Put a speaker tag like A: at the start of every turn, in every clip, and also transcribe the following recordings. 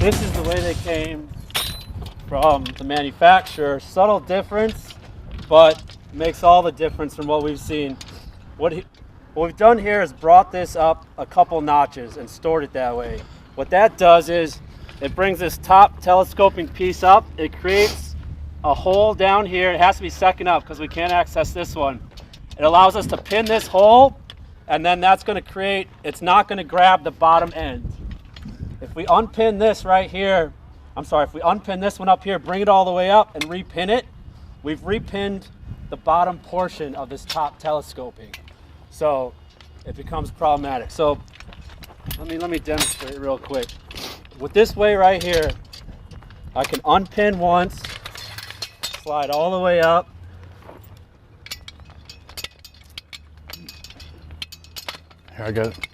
A: This is the way they came from the manufacturer. Subtle difference, but makes all the difference from what we've seen. What we've done here is brought this up a couple notches and stored it that way. What that does is it brings this top telescoping piece up. It creates a hole down here. It has to be second up because we can't access this one. It allows us to pin this hole, and then that's going to create, it's not going to grab the bottom end. If we unpin this right here, if we unpin this one up here, bring it all the way up and repin it, we've repinned the bottom portion of this top telescoping. So it becomes problematic. So let me demonstrate real quick. With this way right here, I can unpin once, slide all the way up,
B: here I got it.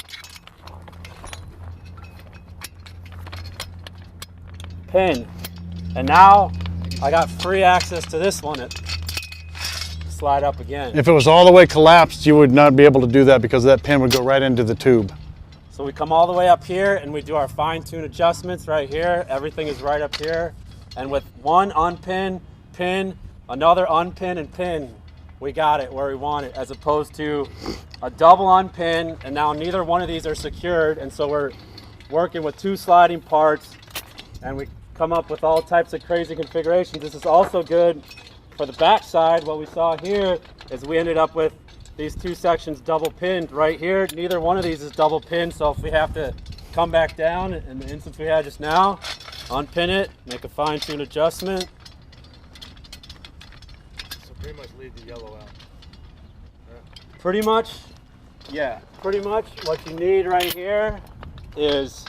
A: pin, and now I got free access to this one. Slide up again.
B: If it was all the way collapsed, you would not be able to do that because that pin would go right into the tube.
A: So we come all the way up here and we do our fine-tune adjustments right here. Everything is right up here. And with one unpin, pin, another unpin and pin, we got it where we want it, as opposed to a double unpin, and now neither one of these are secured, and so we're working with two sliding parts, and we come up with all types of crazy configurations. This is also good for the back side. What we saw here is we ended up with these two sections double pinned right here. Neither one of these is double pinned, so if we have to come back down in the instance we had just now, unpin it, make a fine-tune adjustment.
C: So pretty much leave the yellow out.
A: Pretty much, yeah. Pretty much what you need right here is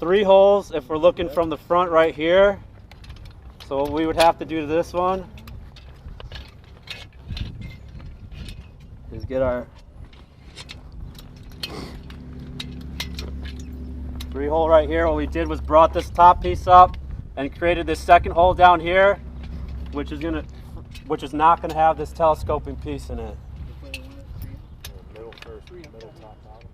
A: 3 holes if we're looking from the front right here. So what we would have to do to this one is get our 3 hole right here. What we did was brought this top piece up and created this second hole down here, which is not gonna have this telescoping piece in it.
C: Middle first, middle, top, bottom.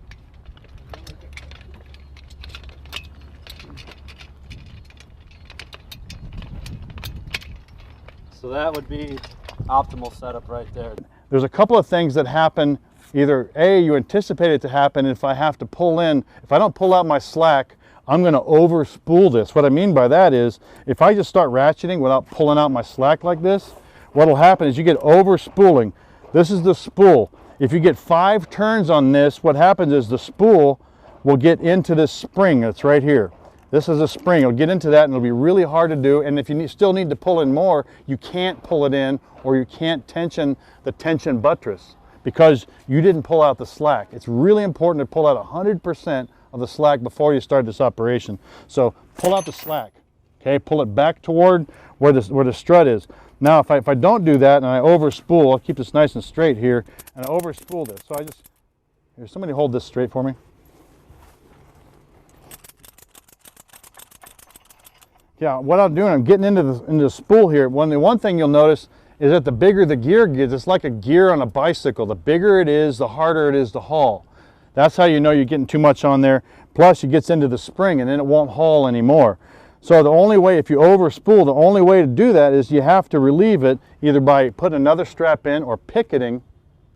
A: So that would be optimal setup right there.
B: There's a couple of things that happen. Either A, you anticipate it to happen. If I have to pull in, if I don't pull out my slack, I'm going to over spool this. What I mean by that is, if I just start ratcheting without pulling out my slack like this, what will happen is you get over spooling. This is the spool. If you get 5 turns on this, what happens is the spool will get into this spring that's right here. This is a spring. It'll get into that and it'll be really hard to do. And if you still need to pull in more, you can't pull it in, or you can't tension the tension buttress because you didn't pull out the slack. It's really important to pull out 100% of the slack before you start this operation. So pull out the slack, okay? Pull it back toward where the strut is. Now if I don't do that and I over spool, I'll keep this nice and straight here, and I over spool this. So here, somebody hold this straight for me. Yeah, what I'm doing, I'm getting into the spool here. One thing you'll notice is that the bigger the gear gets, it's like a gear on a bicycle. The bigger it is, the harder it is to haul. That's how you know you're getting too much on there. Plus, it gets into the spring and then it won't haul anymore. So the only way, if you over spool, the only way to do that is you have to relieve it either by putting another strap in or picketing,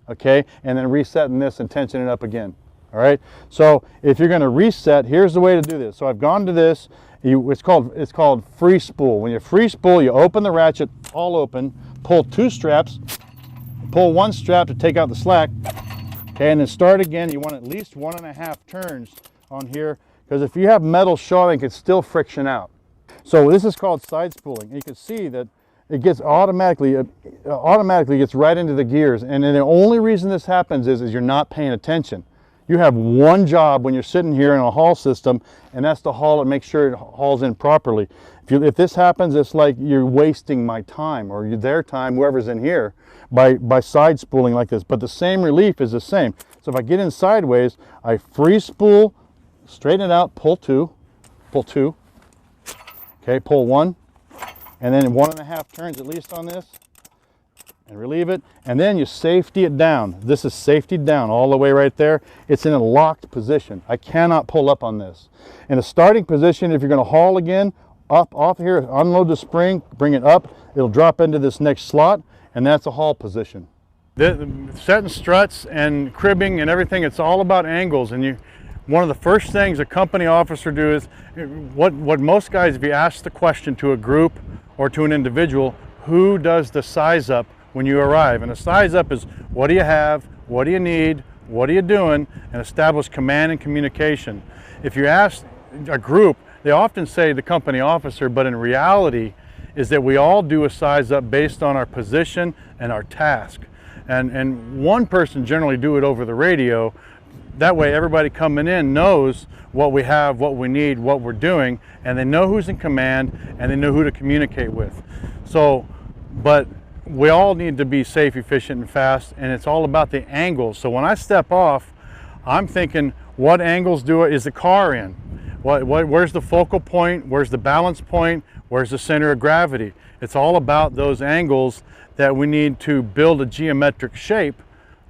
B: okay, and then resetting this and tensioning it up again. All right. So if you're going to reset, here's the way to do this. So I've gone to this. It's called free spool. When you free spool, you open the ratchet all open, pull 2 straps, pull 1 strap to take out the slack, okay, and then start again. You want at least 1.5 turns on here, because if you have metal showing, it's still friction out. So this is called side spooling. And you can see that it gets automatically gets right into the gears, and then the only reason this happens is you're not paying attention. You have one job when you're sitting here in a haul system, and that's to haul it, make sure it hauls in properly. If this happens, it's like you're wasting my time or their time, whoever's in here, by side spooling like this. But the same relief is the same. So if I get in sideways, I free spool, straighten it out, pull 2, okay, pull 1, and then 1.5 turns at least on this. and relieve it, and then you safety it down. This is safety down all the way right there. It's in a locked position. I cannot pull up on this. In a starting position, if you're going to haul again, up off here, unload the spring, bring it up, it'll drop into this next slot, and that's a haul position. The setting struts and cribbing and everything, it's all about angles. And one of the first things a company officer do is, what most guys, if you ask the question to a group or to an individual, who does the size up when you arrive? And a size up is, what do you have, what do you need, what are you doing, and establish command and communication. If you ask a group, they often say the company officer, but in reality is that we all do a size up based on our position and our task. And one person generally do it over the radio. That way everybody coming in knows what we have, what we need, what we're doing, and they know who's in command and they know who to communicate with. So, but we all need to be safe, efficient, and fast, and it's all about the angles. So when I step off, I'm thinking, what angles is the car in? Where's the focal point? Where's the balance point? Where's the center of gravity? It's all about those angles that we need to build a geometric shape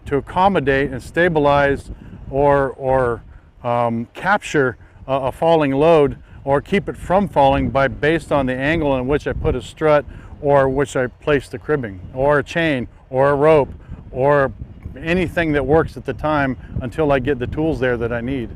B: to accommodate and stabilize or capture a falling load, or keep it from falling based on the angle in which I put a strut, or which I place the cribbing, or a chain, or a rope, or anything that works at the time until I get the tools there that I need.